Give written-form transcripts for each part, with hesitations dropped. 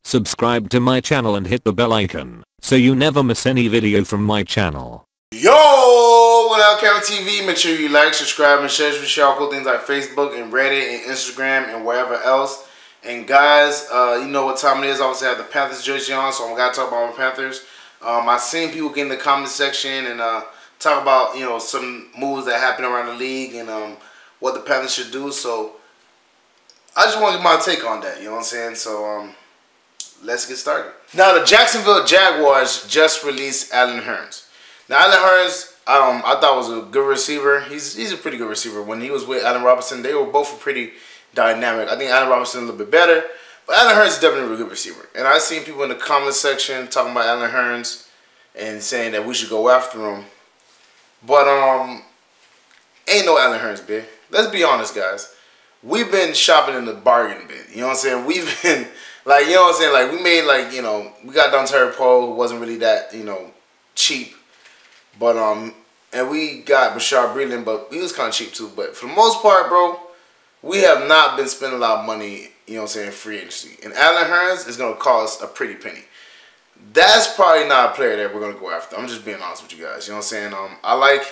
Subscribe to my channel and hit the bell icon so you never miss any video from my channel. Yo, what up, LCameraTV? Make sure you like, subscribe, and share cool things like Facebook and Reddit and Instagram and wherever else. And guys, you know what time it is. Obviously, I have the Panthers jersey on, so I'm gonna talk about my Panthers. I've seen people get in the comment section and talk about some moves that happen around the league and what the Panthers should do. So I just want to get my take on that. You know what I'm saying? So let's get started. Now, the Jacksonville Jaguars just released Allen Hurns. Now, Allen Hurns, I thought was a good receiver. He's a pretty good receiver. When he was with Allen Robinson, they were both pretty dynamic. I think Allen Robinson a little bit better, but Allen Hurns is definitely a good receiver. And I've seen people in the comment section talking about Allen Hurns and saying that we should go after him. But ain't no Allen Hurns, man. Let's be honest, guys. We've been shopping in the bargain bin. You know what I'm saying? We've been like, you know what I'm saying? Like, we made like, we got Dontae Poe, who wasn't really that, cheap. But and we got Bashaud Breeland, but he was kind of cheap too. But for the most part, bro, we have not been spending a lot of money, free agency. And Allen Hurns is gonna cost a pretty penny. That's probably not a player that we're gonna go after. I'm just being honest with you guys. You know what I'm saying? I like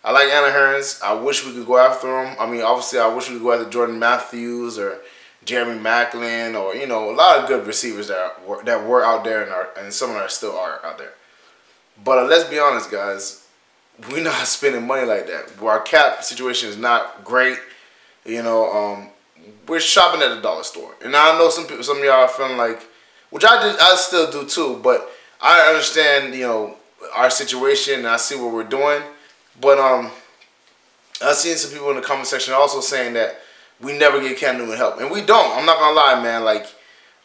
Allen Hurns. I wish we could go after him. I mean, obviously, I wish we could go after Jordan Matthews or Jeremy Maclin or a lot of good receivers that were out there and some that still are out there. But let's be honest, guys. We're not spending money like that. Our cap situation is not great. We're shopping at the dollar store, and I know some of y'all are feeling like, which I still do too. But I understand, our situation, and I see what we're doing. But I've seen some people in the comment section also saying that we never get Cam Newton help, and we don't. I'm not gonna lie, man. Like,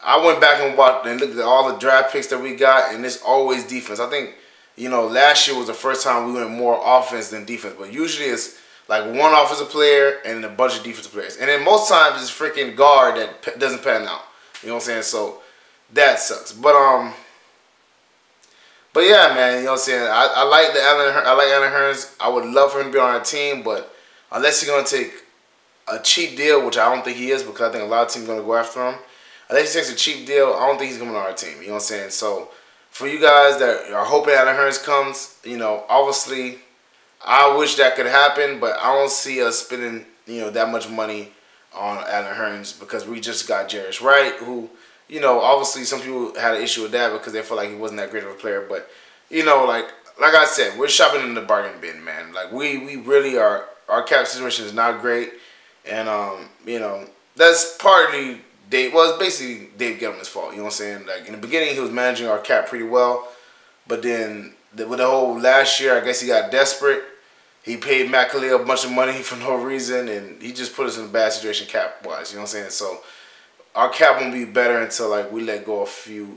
I went back and watched and looked at all the draft picks that we got, and it's always defense. I think last year was the first time we went more offense than defense, but usually it's like one offensive player and a bunch of defensive players. And then most times it's freaking guard that doesn't pan out. You know what I'm saying? So that sucks. But yeah, man, you know what I'm saying? I like Allen Hurns. I would love for him to be on our team, but unless he's gonna take a cheap deal, which I don't think he is, because I think a lot of teams are gonna go after him. Unless he takes a cheap deal, I don't think he's coming on our team. You know what I'm saying? So for you guys that are hoping Allen Hurns comes, obviously, I wish that could happen, but I don't see us spending, that much money on Allen Hurns because we just got Jarius Wright, who, obviously some people had an issue with that because they felt like he wasn't that great of a player. But, like I said, we're shopping in the bargain bin, man. Like, we really are. Our cap situation is not great, and that's partly Dave. Well, it's basically Dave Gettleman's fault. You know what I'm saying? Like, in the beginning, he was managing our cap pretty well, but then with the whole last year, I guess he got desperate. He paid Matt Khalil a bunch of money for no reason, and he just put us in a bad situation cap-wise. You know what I'm saying? So our cap won't be better until like we let go of a few,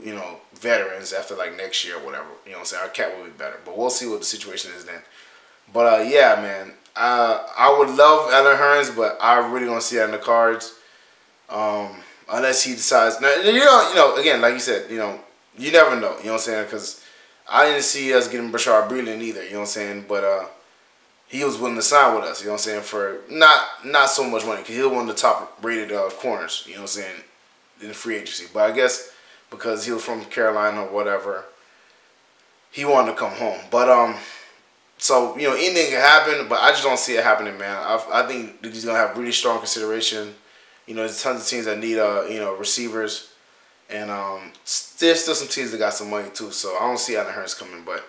veterans after like next year or whatever. You know what I'm saying? Our cap will be better, but we'll see what the situation is then. But yeah, man, I would love Allen Hurns, but I really don't see that in the cards. Unless he decides. Now, again, like you said, you never know. You know what I'm saying? Because I didn't see us getting Bashaud Breeland either. You know what I'm saying? But he was willing to sign with us. You know what I'm saying? For not so much money, because he was one of the top rated corners. You know what I'm saying? In the free agency. But I guess because he was from Carolina or whatever, he wanted to come home. But so anything can happen. But I just don't see it happening, man. I think he's gonna have really strong consideration. There's tons of teams that need receivers, and there's still some teams that got some money too. So I don't see Allen Hurns coming, but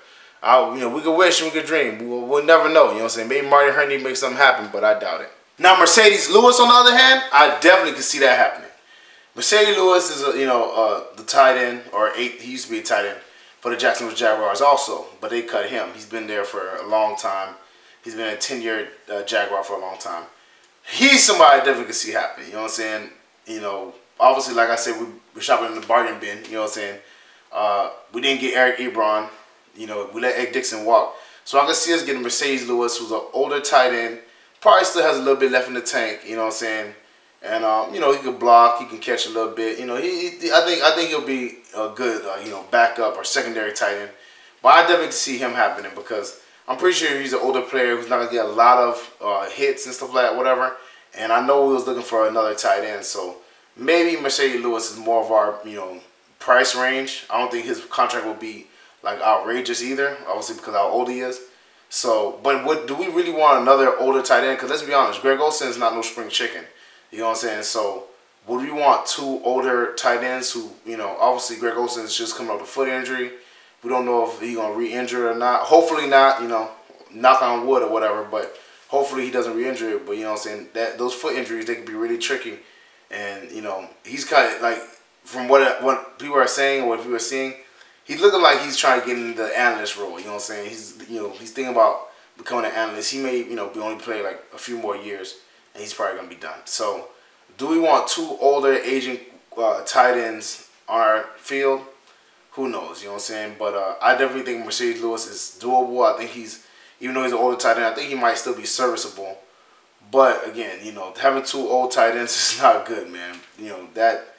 we could wish and we could dream. We'll never know. You know what I'm saying? Maybe Marty Hurney makes something happen, but I doubt it. Now, Marcedes Lewis, on the other hand, I definitely could see that happening. Marcedes Lewis is the tight end, or he used to be a tight end for the Jacksonville Jaguars also, but they cut him. He's been there for a long time. He's been a 10-year Jaguar for a long time. He's somebody I definitely could see happen. You know what I'm saying? Obviously, like I said, we're shopping in the bargain bin. You know what I'm saying? We didn't get Eric Ebron. We let Ed Dixon walk. So I can see us getting Marcedes Lewis, who's an older tight end. Probably still has a little bit left in the tank. You know what I'm saying? And he can block. He can catch a little bit. I think he'll be a good backup or secondary tight end. But I definitely see him happening because I'm pretty sure he's an older player who's not going to get a lot of hits and stuff like that, whatever. And I know we was looking for another tight end. So maybe Marcedes Lewis is more of our, price range. I don't think his contract will be like outrageous either, obviously because how old he is. So, but do we really want another older tight end? Because let's be honest, Greg Olsen is not no spring chicken. You know what I'm saying? So, would we want 2 older tight ends who, you know, obviously Greg Olsen is just coming off the foot injury. We don't know if he's going to re-injure or not. Hopefully not, you know, knock on wood or whatever, but hopefully he doesn't re-injure it. But, you know what I'm saying, that those foot injuries, they can be really tricky. And, you know, he's kind of like, from what people are saying, what people are seeing, he's looking like he's trying to get into the analyst role. You know what I'm saying? He's thinking about becoming an analyst. He may, you know, be only play like a few more years, and he's probably gonna be done. So, do we want 2 older, aging tight ends on our field? Who knows? You know what I'm saying? But I definitely think Marcedes Lewis is doable. I think he's, even though he's an older tight end, I think he might still be serviceable. But again, you know, having 2 old tight ends is not good, man. You know that.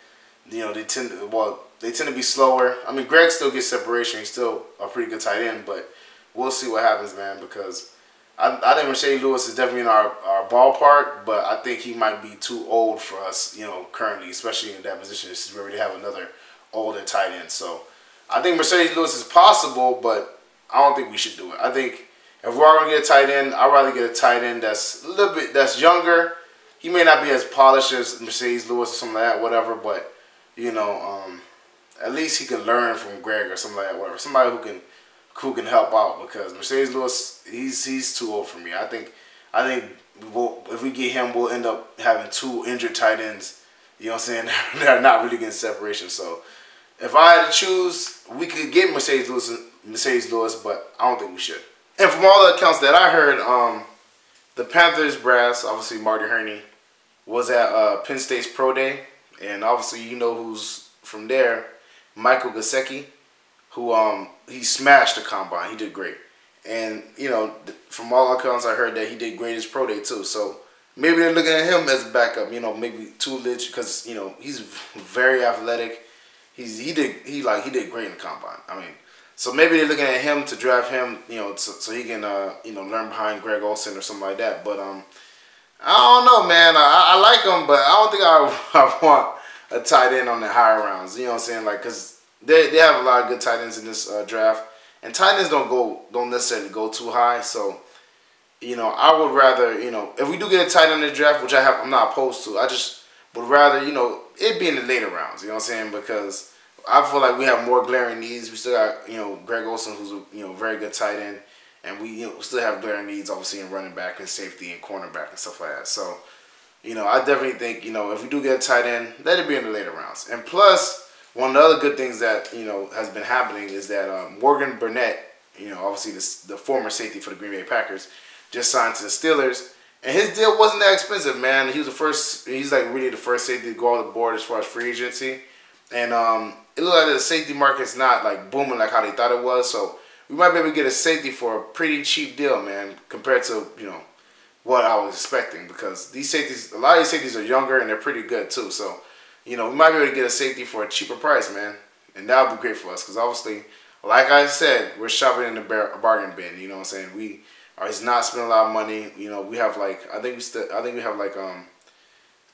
You know, they tend to be slower. I mean, Greg still gets separation. He's still a pretty good tight end, but we'll see what happens, man, because I think Marcedes Lewis is definitely in our ballpark, but I think he might be too old for us, you know, currently, especially in that position. This is where we have another older tight end. So I think Marcedes Lewis is possible, but I don't think we should do it. I think if we're going to get a tight end, I'd rather get a tight end that's a little bit, that's younger. He may not be as polished as Marcedes Lewis or something like that, whatever, but you know, at least he can learn from Greg or something like that, whatever. Somebody who can help out, because Marcedes Lewis, he's too old for me. I think if we get him, we'll end up having 2 injured tight ends. You know what I'm saying? They're not really getting separation. So if I had to choose, we could get Marcedes Lewis, but I don't think we should. And from all the accounts that I heard, the Panthers brass, obviously Marty Hurney, was at Penn State's Pro Day. And obviously, you know who's from there, Michael Gesicki, who he smashed the combine. He did great. And, you know, from all accounts, I heard that he did great his pro day, too. So maybe they're looking at him as a backup, you know, maybe too lit, because, you know, he's very athletic. He did great in the combine. I mean, so maybe they're looking at him to draft him, you know, so he can, you know, learn behind Greg Olsen or something like that. But, I don't know, man. I like him, but I don't think I want a tight end on the higher rounds. You know what I'm saying? Like, because they have a lot of good tight ends in this draft, and tight ends don't necessarily go too high. So, you know, I would rather, you know, if we do get a tight end in the draft, which I'm not opposed to, I just would rather, you know, it be in the later rounds. You know what I'm saying? Because I feel like we have more glaring needs. We still got, you know, Greg Olsen, who's a, you know, very good tight end. And we, you know, still have glaring needs, obviously, in running back and safety and cornerback and stuff like that. So, you know, I definitely think, you know, if we do get a tight end, let it be in the later rounds. And plus, one of the other good things that, you know, has been happening is that Morgan Burnett, you know, obviously the former safety for the Green Bay Packers, just signed to the Steelers. And his deal wasn't that expensive, man. He was he's like really the first safety to go on the board as far as free agency. And it looked like the safety market's not like booming like how they thought it was. So, we might be able to get a safety for a pretty cheap deal, man, compared to, you know, what I was expecting. Because these safeties, a lot of these safeties are younger and they're pretty good too. So, you know, we might be able to get a safety for a cheaper price, man. And that would be great for us. Because obviously, like I said, we're shopping in the bargain bin. You know what I'm saying? We are not spending a lot of money. You know, we have like, I think we have like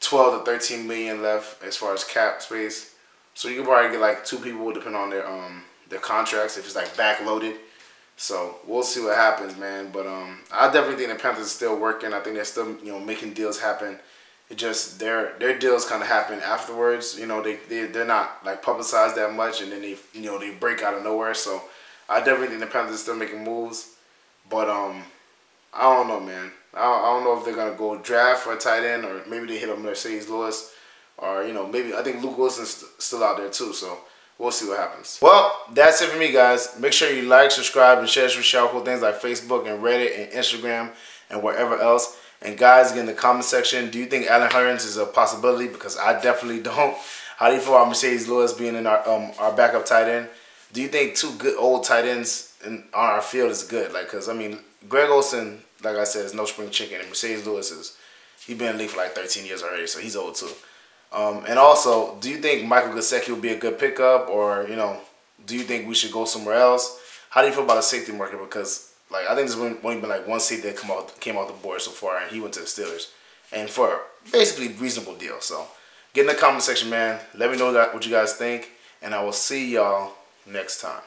12 to 13 million left as far as cap space. So you can probably get like 2 people depending on their contracts if it's like backloaded. So we'll see what happens, man. But I definitely think the Panthers are still working. I think they're still, you know, making deals happen. It just their deals kind of happen afterwards. You know, they're not like publicized that much, and then they break out of nowhere. So I definitely think the Panthers are still making moves. But I don't know, man. I don't know if they're gonna go draft for a tight end, or maybe they hit up Marcedes Lewis, or, you know, maybe I think Luke Wilson's still out there too. So we'll see what happens. Well, that's it for me, guys. Make sure you like, subscribe, and share with cool things like Facebook and Reddit and Instagram and wherever else. And guys, get in the comment section, do you think Allen Hurns is a possibility? Because I definitely don't. How do you feel about Marcedes Lewis being in our backup tight end? Do you think 2 good old tight ends on our field is good? Like, because, I mean, Greg Olsen, like I said, is no spring chicken. And Marcedes Lewis he's been in the league for like 13 years already, so he's old too. And also, do you think Michael Gesicki will be a good pickup, or, you know, do you think we should go somewhere else? How do you feel about the safety market? Because, like, I think there's only been like 1 safety that came out the board so far, and he went to the Steelers, and for a basically reasonable deal. So, get in the comment section, man. Let me know what you guys think, And I will see y'all next time.